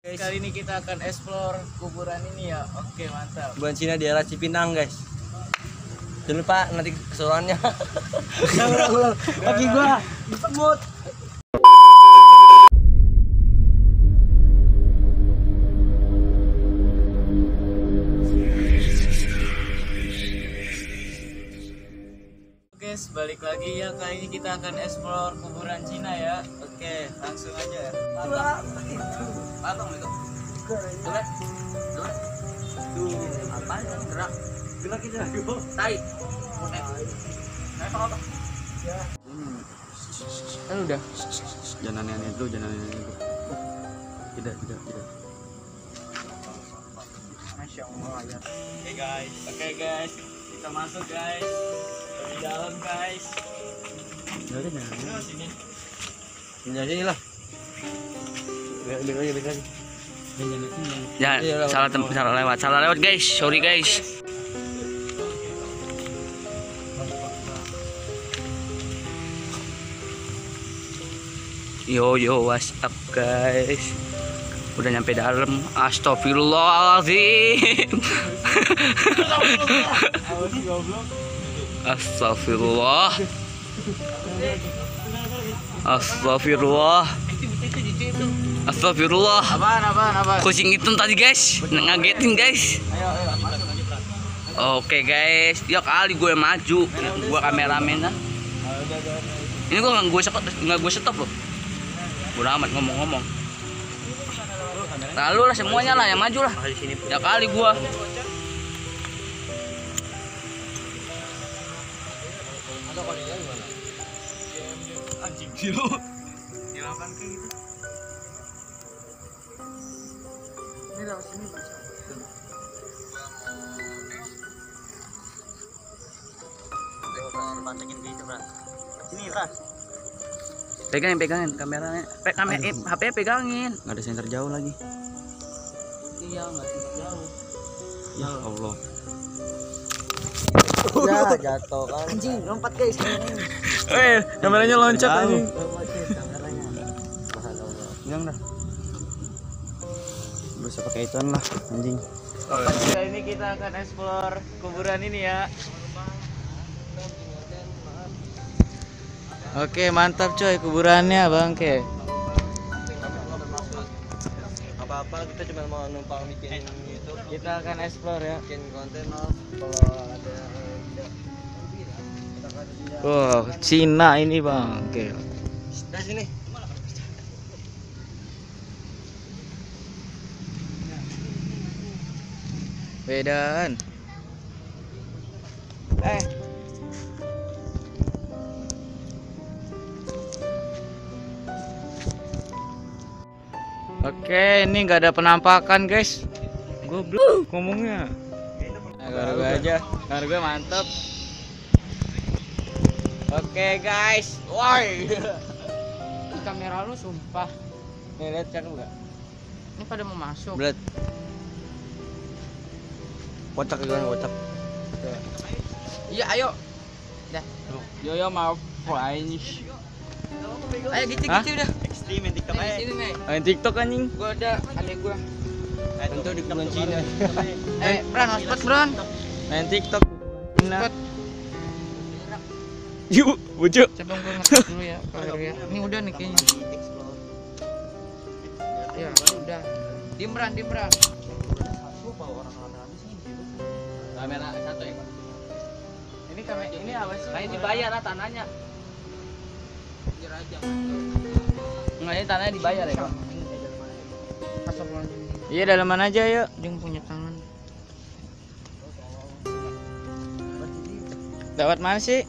Kali ini kita akan explore kuburan ini ya. Oke, mantap. Kuburan Cina di daerah Cipinang, guys. Jangan lupa nanti keseruannya. Kaki gua disemut. Oke, balik lagi ya. Kali ini kita akan explore kuburan Cina ya. Oke, langsung aja. Patong itu. Coba. Tuh, apa yang gerak? Gerak itu. Tai. Apa? Ya. Kan udah. Jangan aneh-aneh dulu, jangan aneh-aneh dulu. Tidak. Masya Allah ya. Oke guys, kita masuk guys. Di dalam guys. Jangan. Sini. Sini lah. Lihat lagi. Ya, salah lewat guys, sorry guys. Yo, what's up guys? Udah nyampe dalam. Astagfirullahaladzim. Astagfirullah. Apaan? Kucing hitam tadi guys, ngagetin guys. Ayo. Oke guys, ya kali gue maju, gue kameramen. Ini gue nggak gue stop loh. Udah amat ngomong-ngomong. Lalu lah semuanya lah yang maju lah. Ya kali gue. Anjing kilo. Silakan kayak gitu. Ini lewat sini Mas. Pantengin gitu, Bang. Sini, Bang. Pegangin kameranya. HP pegangin. Nggak ada senter jauh lagi. Iya, enggak jauh. Ya Allah. Ya, jatuh kan. Anjing, lompat guys. Kameranya loncat anjing. Kameranya. Jangan dah. Bisa pakai ituan lah, anjing. Kali ini kita akan explore kuburan ini ya. Oke, mantap coy kuburannya Bangke. Apa-apa kita cuma mau numpang bikin itu. Kita akan explore ya. Bikin konten kalau ada Wow, Cina ini Bangke. dari sini. Bedaan. Oke, ini nggak ada penampakan guys. Goblok ngomongnya. Gue aja, gue mantep. Oke guys, woi. Kamera lu sumpah. Nih lihat cakep nggak? Ini pada mau masuk. Belet. Kocak gimana kocak? Iya, ayo. Dah. Yo mau friends. Ayo gitu udah. Extreme main TikTok aja. Sini nih. Main TikTok anjing. Gua ada adek gua. Tentu di kuburan Cina. Bran, hotspot Bran. Main TikTok. Hotspot. Yuk, bujuk. Coba gua ngetik dulu ya, kalau ya. Ini udah nih kayaknya. Ya, udah. Diem Bran. Kamera satu ya Pak. Ini kamera ini apa sih? Kayak dibayar lah tanahnya. Jujur aja. Enggak, ini tanahnya dibayar ya Pak. Iya, dalaman aja yuk. Dia punya tangan. Lewat mana sih?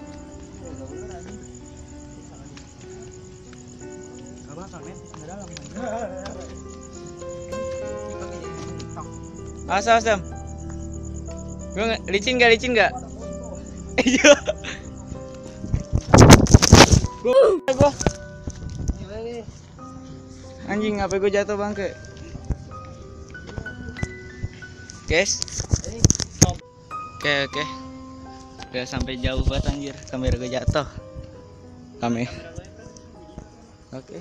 Awas Dem. Gue licin gak? Iya. Gue. Anjing, apa gue jatuh Bangke? Guys. Oke. Udah sampai jauh banget anjir, kamera gue jatuh. Oke.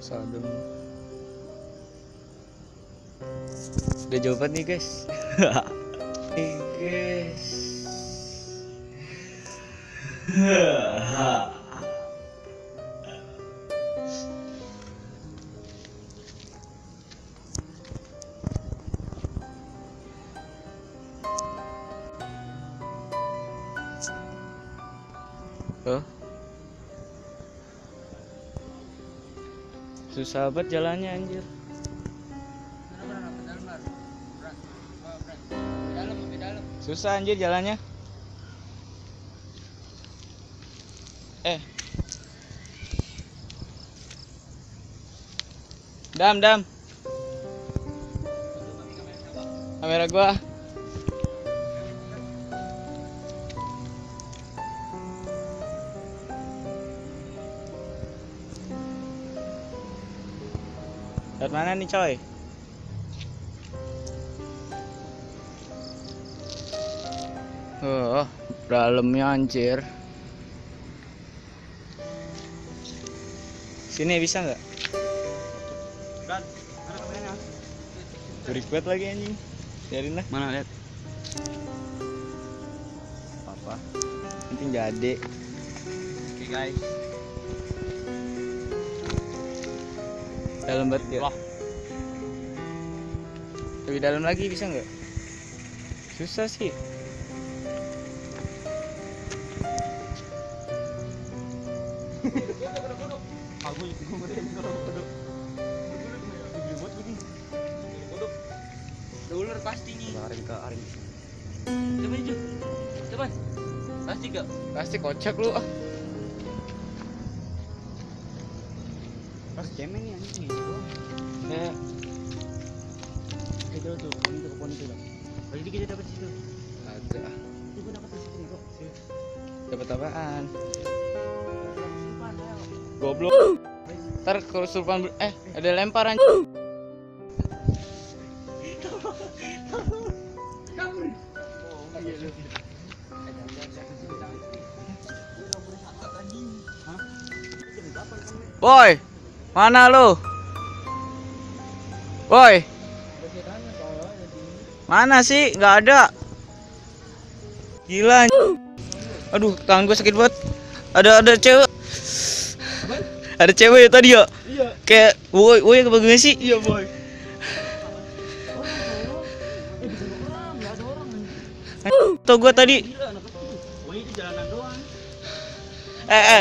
Sadem. Udah jawaban nih guys. Nih guys. Oh. Susah banget jalannya anjir. Susah anjir jalannya. Dam. Kamera gua. Lihat mana nih coy? Oh, dalamnya anjir. Sini bisa nggak? Berik banget lagi anjing. Biarin lah. Mana lihat? Apa? Penting jadi. Oke guys. Dalam banget ya. Wah. Lebih dalam lagi bisa nggak? Susah sih. Ular pasti nih. Arin. Coba itu. Coba. Pasti gak? Pasti kocak lu ah. Pas cemen nih anjing. Ya. Itu tuh, itu pohon itu lah. Jadi kita dapat situ. Ada. Itu dapat di situ kok. Dapat apaan? Goblok. Ntar kesurupan ada lemparan. Boy, mana lu? Boy, mana sih? Nggak ada. Gila. Aduh, tangan gue sakit banget. Ada cewek. Ada cewek ya tadi ya? Iya. Kayak woi kebagian sih? Iya, boy. Tuh gua tadi. Gila anak itu. Woi, itu jalanan doang.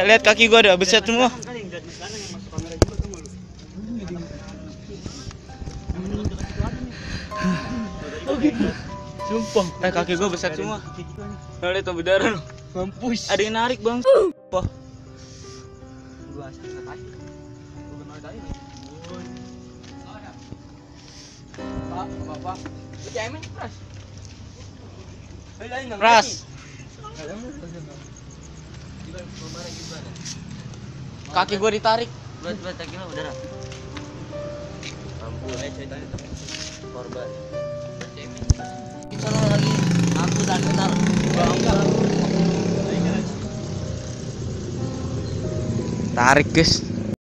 Lihat kaki gua ada beset semua. Kan yang dari sana yang masuk kamera juga tuh malu. Oke. Sumpah. Kaki gua beset semua. Nah, lihat tuh berdarah loh. Mampus. Ada yang narik, Bang. Wah. Gua asal kaki. Gua kenal tadi nih. Pak, apa? Lu cemen keras. Ras. Kaki gua ditarik. Buat kaki lo udah. Ampun, ceritanya tuh. Korban. Kita lagi. Aku dan kenal. Tarik, guys.